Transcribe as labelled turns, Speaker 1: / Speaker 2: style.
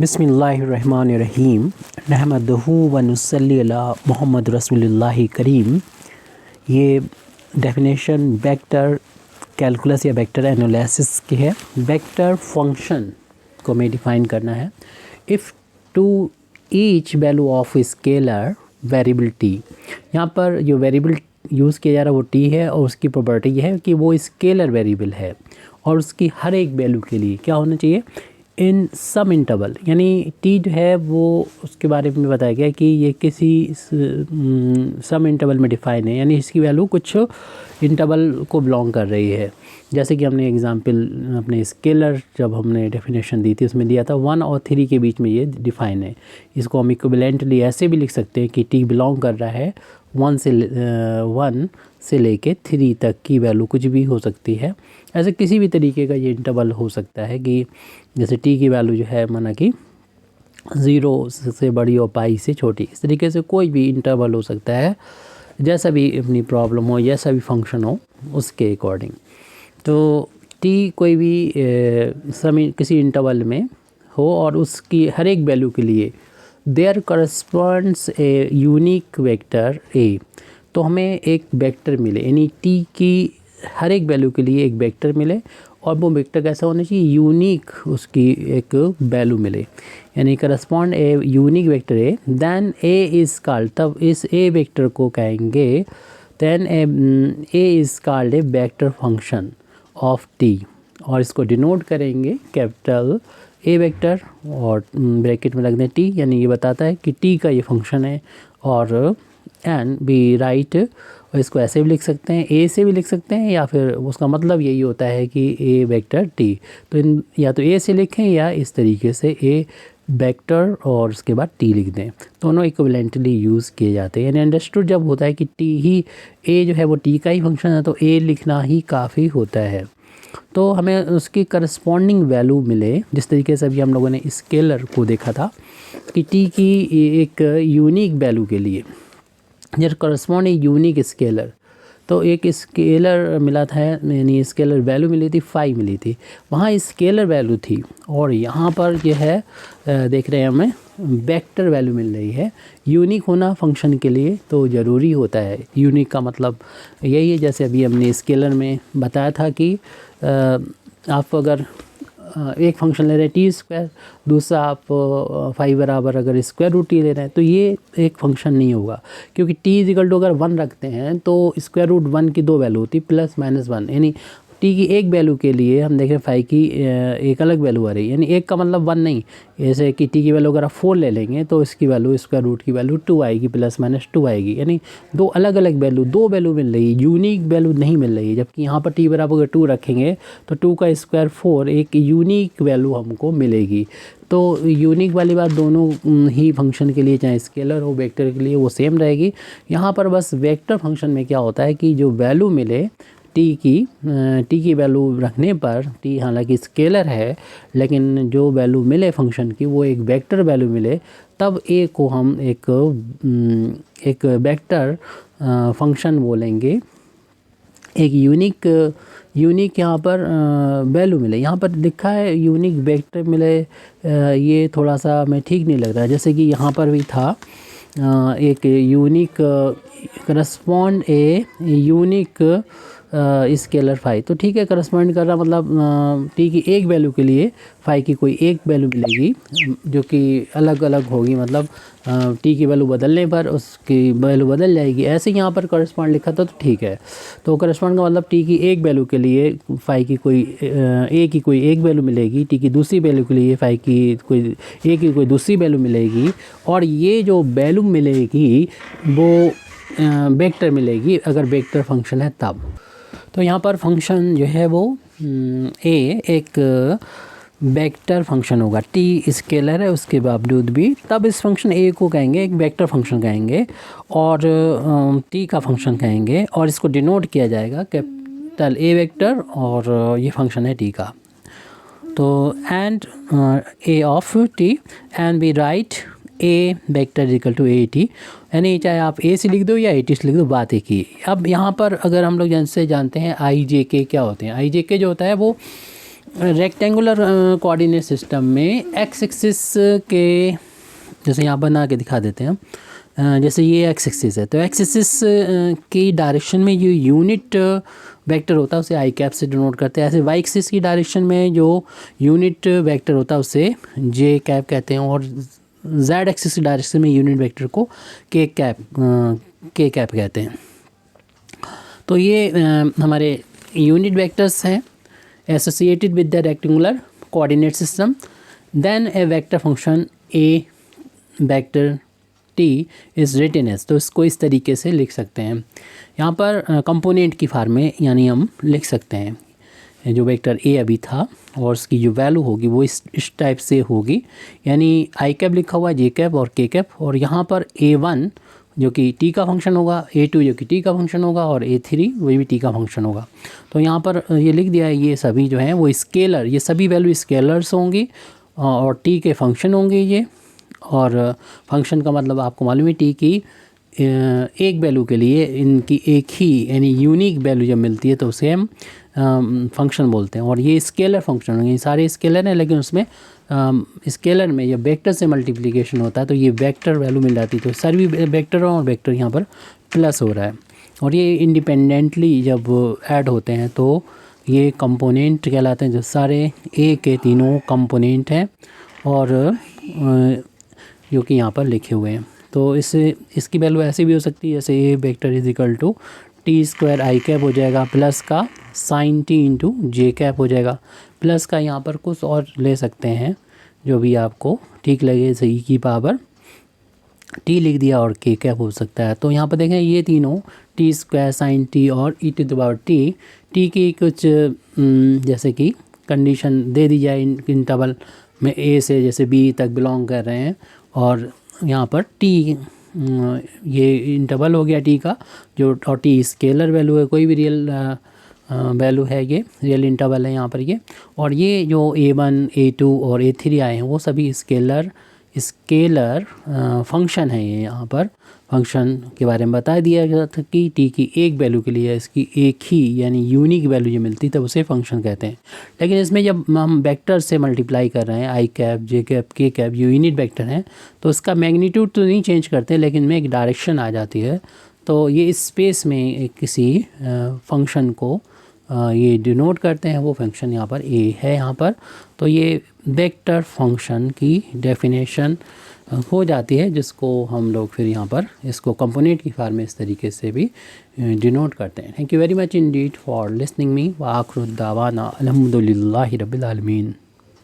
Speaker 1: बिस्मिल्लाहिर्रहमानिर्रहीम नहमदहू व नुसल्ली अला मुहम्मद रसूलुल्लाहि करीम। ये डेफिनेशन वेक्टर कैलकुलस या वेक्टर एनालिसिस की है। वेक्टर फंक्शन को हमें डिफ़ाइन करना है। If two each value of scalar variable T, यहाँ पर जो वेरिएबल यूज़ किया जा रहा है वो टी है और उसकी प्रॉपर्टी ये है कि वो स्केलर वेरिएबल है और उसकी हर एक वैल्यू के लिए क्या होना चाहिए, इन सम इंटरवल, यानी टी जो है वो उसके बारे में बताया गया कि ये किसी सम इंटरवल में डिफाइन है, यानी इसकी वैल्यू कुछ इंटरवल को बिलोंग कर रही है। जैसे कि हमने एग्जांपल अपने स्केलर जब हमने डेफिनेशन दी थी उसमें दिया था 1 और 3 के बीच में ये डिफाइन है। इसको हम इक्विवेलेंटली ऐसे भी लिख सकते हैं कि टी बिलोंग कर रहा है 1 से लेके 3 तक की वैल्यू कुछ भी हो सकती है। ऐसे किसी भी तरीके का ये इंटरवल हो सकता है कि जैसे टी की वैल्यू जो है माना कि 0 से बड़ी और पाई से छोटी, इस तरीके से कोई भी इंटरवल हो सकता है, जैसा भी अपनी प्रॉब्लम हो, जैसा भी फंक्शन हो उसके अकॉर्डिंग। तो टी कोई भी समय किसी इंटरवल में हो और उसकी हर एक वैल्यू के लिए there corresponds a unique vector A, तो हमें एक वेक्टर मिले, यानी टी की हर एक वैल्यू के लिए एक वेक्टर मिले और वो वेक्टर कैसा होना चाहिए, यूनिक उसकी एक वैल्यू मिले, यानी correspond a unique vector A, then A is called, तब इस ए वेक्टर को कहेंगे then A is called A vector function of T, और इसको डिनोट करेंगे कैपिटल ए वेक्टर और ब्रैकेट में रख दें टी, यानी ये बताता है कि टी का ये फंक्शन है। और एंड बी राइट, और इसको ऐसे भी लिख सकते हैं, ए से भी लिख सकते हैं, या फिर उसका मतलब यही होता है कि ए वेक्टर टी, तो इन या तो ए से लिखें या इस तरीके से ए वेक्टर और उसके बाद टी लिख दें, दोनों इक्विवेलेंटली यूज़ किए जाते हैं। यानी अंडरस्टूड जब होता है कि टी ही ए जो है वो टी का ही फंक्शन है तो ए लिखना ही काफ़ी होता है। तो हमें उसकी करस्पॉन्डिंग वैल्यू मिले, जिस तरीके से अभी हम लोगों ने स्केलर को देखा था कि टी की एक यूनिक वैल्यू के लिए जब करस्पॉन्ड यूनिक स्केलर, तो एक स्केलर मिला था, यानी स्केलर वैल्यू मिली थी 5 मिली थी, वहाँ स्केलर वैल्यू थी और यहाँ पर यह है देख रहे हैं हमें वेक्टर वैल्यू मिल रही है। यूनिक होना फंक्शन के लिए तो ज़रूरी होता है। यूनिक का मतलब यही है, जैसे अभी हमने स्केलर में बताया था कि आप अगर एक फंक्शन ले रहे हैं टी स्क्वायर, दूसरा आप 5 बराबर अगर स्क्वायर रूट टी ले रहे हैं तो ये एक फंक्शन नहीं होगा, क्योंकि टी इजिकल टू अगर 1 रखते हैं तो स्क्वायर रूट 1 की 2 वैल्यू होती प्लस माइनस 1, यानी टी की एक वैल्यू के लिए हम देख रहे हैं 5 की एक अलग वैल्यू आ रही है, यानी एक का मतलब 1 नहीं। जैसे कि टी की वैल्यू अगर आप 4 ले लेंगे तो इसकी वैल्यू स्क्वायर रूट की वैल्यू 2 आएगी, प्लस माइनस 2 आएगी, यानी दो अलग अलग वैल्यू, 2 वैल्यू मिल रही है, यूनिक वैल्यू नहीं मिल रही है। जबकि यहाँ पर टी बराबर अगर 2 रखेंगे तो 2 का स्क्वायर 4, एक यूनिक वैल्यू हमको मिलेगी। तो यूनिक वाली बात दोनों ही फंक्शन के लिए, चाहे स्केलर हो वेक्टर के लिए, वो सेम रहेगी। यहाँ पर बस वेक्टर फंक्शन में क्या होता है कि जो वैल्यू मिले टी की वैल्यू रखने पर, टी हालांकि स्केलर है लेकिन जो वैल्यू मिले फंक्शन की वो एक वेक्टर वैल्यू मिले, तब ए को हम एक वेक्टर फंक्शन बोलेंगे। एक यूनिक यहाँ पर वैल्यू मिले, यहाँ पर लिखा है यूनिक वेक्टर मिले, ये थोड़ा सा हमें ठीक नहीं लग रहा है। जैसे कि यहाँ पर भी था एक unique correspond a unique scalar 5, तो ठीक है, करस्पॉन्ड कर रहा मतलब टी की एक वैल्यू के लिए 5 की कोई एक वैल्यू मिलेगी जो कि अलग अलग होगी, मतलब टी की वैल्यू बदलने पर उसकी वैल्यू बदल जाएगी। ऐसे यहाँ पर करस्पॉन्ड लिखा था तो ठीक है। तो करस्पॉन्ड का मतलब टी की एक वैल्यू के लिए 5 की कोई ए की कोई एक वैल्यू मिलेगी, टी की दूसरी वैल्यू के लिए 5 की कोई ए की कोई दूसरी वैल्यू मिलेगी, और ये जो वैल्यू मिलेगी वो वेक्टर मिलेगी अगर वेक्टर फंक्शन है तब। तो यहाँ पर फंक्शन जो है वो ए एक वेक्टर फंक्शन होगा, टी स्केलर है उसके बावजूद भी, तब इस फंक्शन ए को कहेंगे एक वेक्टर फंक्शन कहेंगे और टी का फंक्शन कहेंगे, और इसको डिनोट किया जाएगा कैपिटल ए वेक्टर, और ये फंक्शन है टी का। तो and A of T and B right A vector equal to A T, यानी चाहे आप ए से लिख दो या ए टी से लिख दो, बात एक ही। अब यहाँ पर अगर हम लोग जैसे जानते हैं आई जे के क्या होते हैं, आई जे के जो होता है वो रेक्टेंगुलर कोऑर्डिनेट सिस्टम में एक्स एक्सिस के, जैसे यहाँ बना के दिखा देते हैं हम, जैसे ये एक्स एक्सिस है, तो एक्स एक्सिस की डायरेक्शन में जो यूनिट वेक्टर होता है उसे आई कैप से डिनोट करते हैं। ऐसे वाई एक्सिस की डायरेक्शन में जो यूनिट वेक्टर होता है उसे जे कैप कहते हैं, और जेड एक्सिस की डायरेक्शन में यूनिट वेक्टर को के कैप कहते हैं। तो ये हमारे यूनिट वेक्टर्स हैं associated with the rectangular coordinate system. Then A vector function A vector T is written as, तो इसको इस तरीके से लिख सकते हैं। यहाँ पर कंपोनेंट की फॉर्म में यानी हम लिख सकते हैं जो वेक्टर ए अभी था और उसकी जो वैल्यू होगी वो इस टाइप से होगी, यानी आई कैप लिखा हुआ है, जे कैप और के कैप, और यहाँ पर A1 जो कि टी का फंक्शन होगा, A2 जो कि टी का फंक्शन होगा, और A3 वही भी टी का फंक्शन होगा। तो यहाँ पर ये लिख दिया है, ये सभी जो हैं वो स्केलर, ये सभी वैल्यू स्केलर्स होंगी और टी के फंक्शन होंगे ये। और फंक्शन का मतलब आपको मालूम है, टी की एक वैल्यू के लिए इनकी एक ही यानी यूनिक वैल्यू जब मिलती है तो उसे हम फंक्शन बोलते हैं। और ये स्केलर फंक्शन होंगे, ये सारे स्केलर हैं, लेकिन उसमें स्केलर में जब वेक्टर से मल्टीप्लिकेशन होता है तो ये वेक्टर वैल्यू मिल जाती है। तो सभी वेक्टर और वेक्टर यहाँ पर प्लस हो रहा है, और ये इंडिपेंडेंटली जब ऐड होते हैं तो ये कंपोनेंट कहलाते हैं, जो सारे ए के तीनों कंपोनेंट हैं और जो कि यहाँ पर लिखे हुए हैं। तो इसकी वैल्यू ऐसी भी हो सकती है, जैसे A vector is equal to T square I cap हो जाएगा, प्लस का sine T into J cap हो जाएगा, प्लस का यहाँ पर कुछ और ले सकते हैं जो भी आपको ठीक लगे, जैसे ई की पावर टी लिख दिया और के कैप हो सकता है। तो यहाँ पर देखें ये तीनों टी स्क्वायर साइन टी और ई टू द पावर टी की कुछ जैसे कि कंडीशन दे दी जाए इंटरवल में ए से जैसे बी तक बिलोंग कर रहे हैं, और यहाँ पर टी ये इंटरवल हो गया टी का जो, और टी स्केलर वैल्यू है, कोई भी रियल वैल्यू है, ये रियल इंटरवल है यहाँ पर ये। और ये जो A1 A2 और A3 आए हैं वो सभी स्केलर फंक्शन है। ये यहाँ पर फंक्शन के बारे में बता दिया गया था कि टी की एक वैल्यू के लिए इसकी एक ही यानी यूनिक वैल्यू जो मिलती तब उसे फंक्शन कहते हैं। लेकिन इसमें जब हम वेक्टर से मल्टीप्लाई कर रहे हैं, आई कैप जे कैप के कैप जो यूनिट वेक्टर हैं, तो उसका मैग्नीट्यूड तो नहीं चेंज करते, लेकिन में एक डायरेक्शन आ जाती है। तो ये स्पेस में एक किसी फंक्शन को ये डिनोट करते हैं, वो फंक्शन यहाँ पर ए है यहाँ पर। तो ये वेक्टर फंक्शन की डेफिनेशन हो जाती है, जिसको हम लोग फिर यहाँ पर इसको कंपोनेंट की फॉर्म में इस तरीके से भी डिनोट करते हैं। Thank you very much Indeed for listening me. व आखिर दावाना अल्हम्दुलिल्लाहि रब्बिल आलमीन।